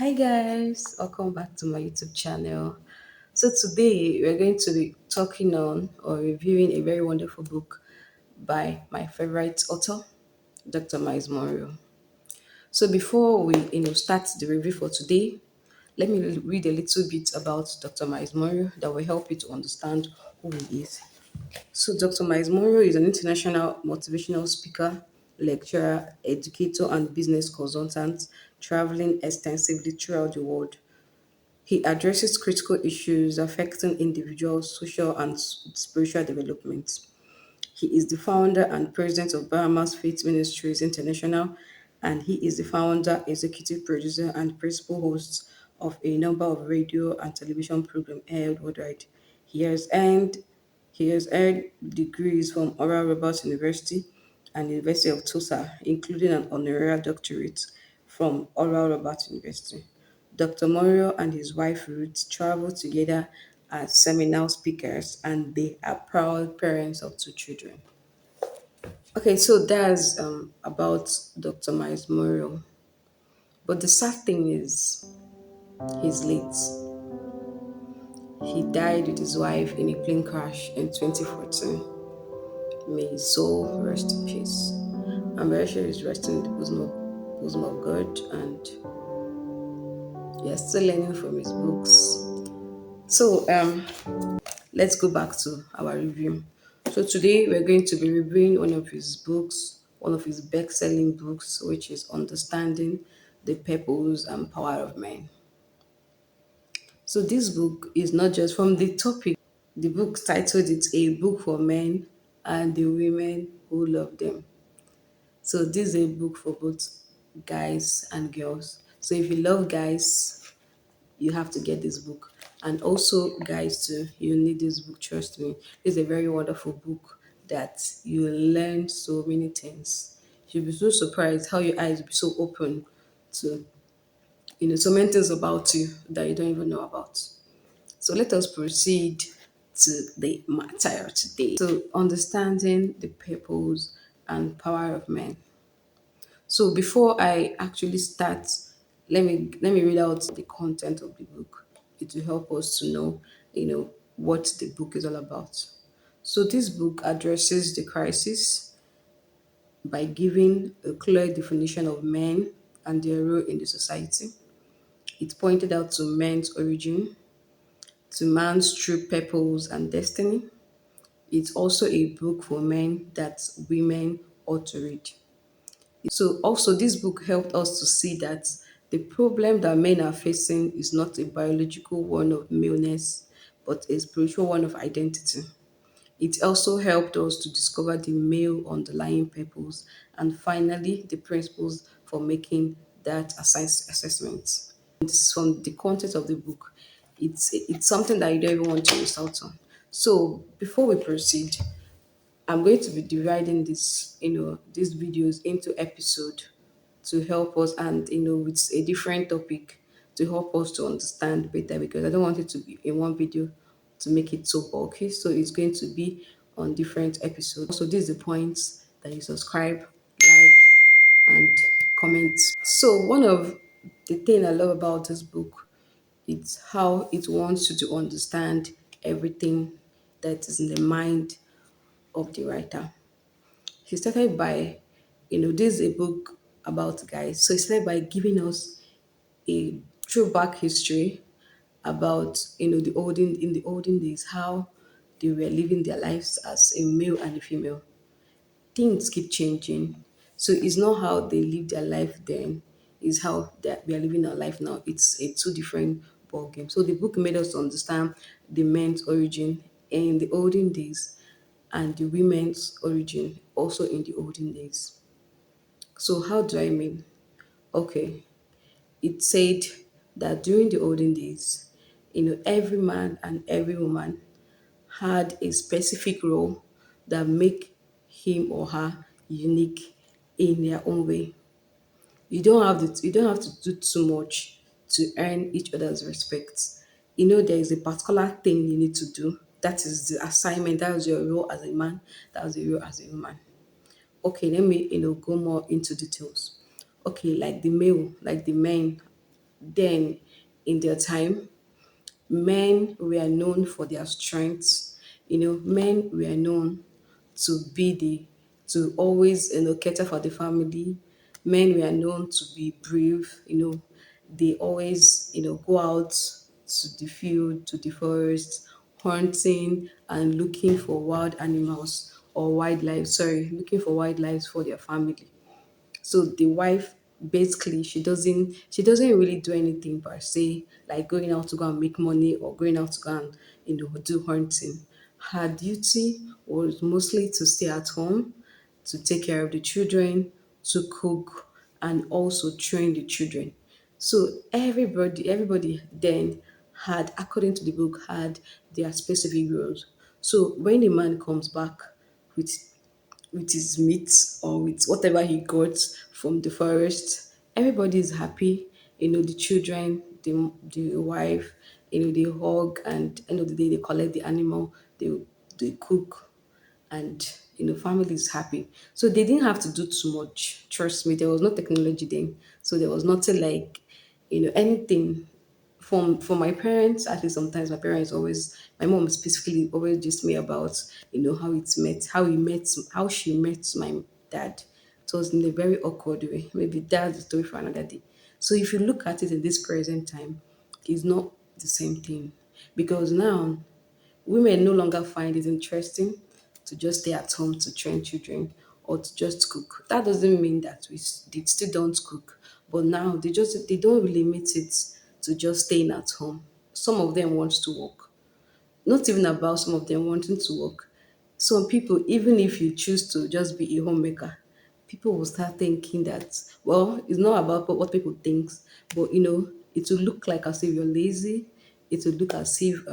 Hi guys, welcome back to my YouTube channel. So today we're going to be talking on or reviewing a very wonderful book by my favorite author, Dr. Myles Munroe. So before we start the review for today, let me read a little bit about Dr. Myles Munroe that will help you to understand who he is. So Dr. Myles Munroe is an international motivational speaker, lecturer, educator, and business consultant, traveling extensively throughout the world. He addresses critical issues affecting individuals' social and spiritual development. He is the founder and president of Bahamas Faith Ministries International, and he is the founder, executive producer, and principal host of a number of radio and television programs aired worldwide. He has earned he has earned degrees from Oral Roberts University and University of Tulsa, including an honorary doctorate from Oral Roberts University. Dr. Morio and his wife Ruth travel together as seminar speakers, and they are proud parents of two children. Okay, so that's about Dr. Miles Murrow. But the sad thing is, he's late. He died with his wife in a plane crash in 2014. May his soul rest in peace. I'm very sure he's resting in the bosom of God, and you're still learning from his books. So, let's go back to our review. So today we're going to be reviewing one of his books, one of his best-selling books, which is Understanding the Purpose and Power of Men. So this book is not just from the topic. The book titled it's a book for men and the women who love them. So this is a book for both guys and girls. So if you love guys, you have to get this book. And also, guys, too, you need this book. Trust me, it's a very wonderful book that you will learn so many things. You'll be so surprised how your eyes will be so open to so many things about you that you don't even know about. So let us proceed to the matter today. So understanding the purpose and power of men. So before I actually start, let me read out the content of the book. It will help us to know, what the book is all about. So this book addresses the crisis by giving a clear definition of men and their role in the society. It pointed out to men's origin, to man's true purpose and destiny. It's also a book for men that women ought to read. So also this book helped us to see that the problem that men are facing is not a biological one of maleness, but a spiritual one of identity. It also helped us to discover the male underlying purpose and finally the principles for making that assessment. This is from the content of the book. It's something that you don't even want to miss out on. So before we proceed, I'm going to be dividing these videos into episode to help us and with a different topic to help us to understand better because I don't want it to be in one video to make it so bulky. So it's going to be on different episodes. So this is the points that you subscribe, like, and comment. So one of the thing I love about this book is how it wants you to understand everything that is in the mind of the writer. He started by, this is a book about guys. So he started by giving us a throwback history about, in the olden days, how they were living their lives as a male and a female. Things keep changing. So it's not how they lived their life then, it's how that we are living our life now. It's a two different ball game. So the book made us understand the men's origin in the olden days and the women's origin also in the olden days. So how do I mean? Okay, it said that during the olden days, every man and every woman had a specific role that make him or her unique in their own way. You don't have to do too much to earn each other's respect. There is a particular thing you need to do. That is the assignment, that is your role as a man, that is your role as a woman. Okay, let me go more into details. Okay, like the male, like the men, then in their time, men were known for their strengths. Men were known to be to always cater for the family. Men were known to be brave. They always go out to the field, to the forest, hunting and looking for wild animals or wildlife. Sorry, looking for wildlife for their family. So the wife basically she doesn't really do anything per se, like going out to go and make money or going out to go and do hunting. Her duty was mostly to stay at home, to take care of the children, to cook, and also train the children. So everybody then had, according to the book, had their specific roles. So when the man comes back with his meat or with whatever he got from the forest. Everybody is happy. The children, the wife, they hug, and end of the day they collect the animal, they cook, and family is happy. So they didn't have to do too much. Trust me, there was no technology then, so there was nothing like anything from my parents. At least sometimes my parents always, my mom specifically always just me about how she met my dad. It was in a very awkward way. Maybe that's a story for another day. So if you look at it in this present time, it's not the same thing, because now women no longer find it interesting to just stay at home to train children or to just cook. That doesn't mean that they still don't cook, but now they don't really limit it to just staying at home. Some of them want to work. Not even about some of them wanting to work. Some people, even if you choose to just be a homemaker, people will start thinking that, well, it's not about what people think, but it will look like as if you're lazy. It will look as if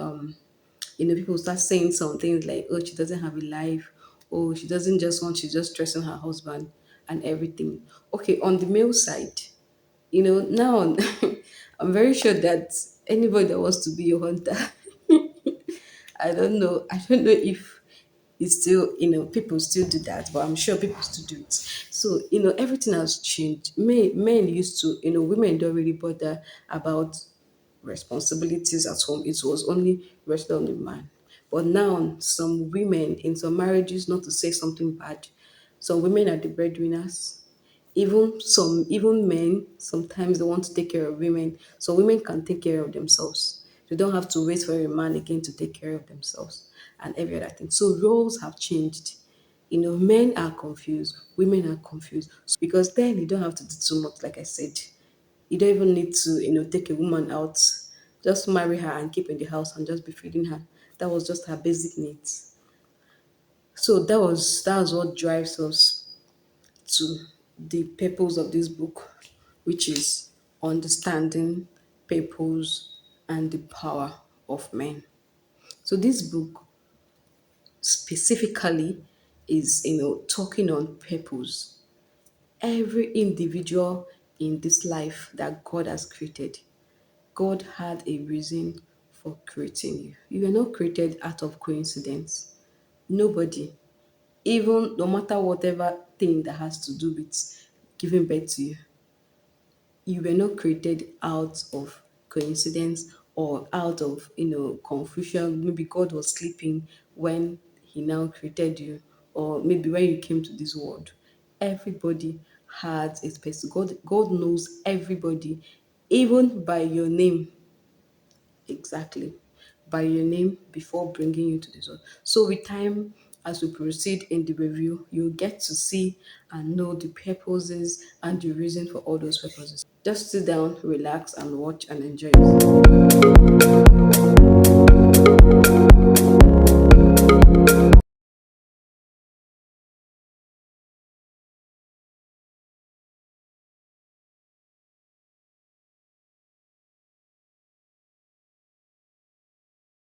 people start saying some things like, oh, she doesn't have a life, oh, she doesn't just want, she's just stressing her husband and everything. Okay, on the male side, now I'm very sure that anybody that wants to be a hunter, I don't know if it's still, people still do that, but I'm sure people still do it. So, everything has changed. Men used to, women don't really bother about responsibilities at home. It was only rested on the man. But now, some women in some marriages, not to say something bad, some women are the breadwinners. Even men, sometimes they want to take care of women. So women can take care of themselves. They don't have to wait for a man again to take care of themselves and every other thing. So roles have changed. Men are confused, women are confused. So because then you don't have to do too much, like I said. You don't even need to, take a woman out. Just marry her and keep in the house and just be feeding her. That was just her basic needs. So that was what drives us to the purpose of this book, which is understanding purpose and the power of men. So this book specifically is talking on purpose. Every individual in this life that God has created, God had a reason for creating you. You were not created out of coincidence. Nobody, even no matter whatever thing that has to do with giving birth to you, you were not created out of coincidence or out of confusion. Maybe God was sleeping when he now created you, or maybe when you came to this world. Everybody had a space. God knows everybody, even by your name. Exactly. By your name before bringing you to this world. So with time, as we proceed in the review, you'll get to see and know the purposes and the reason for all those purposes. Just sit down, relax, and watch and enjoy it.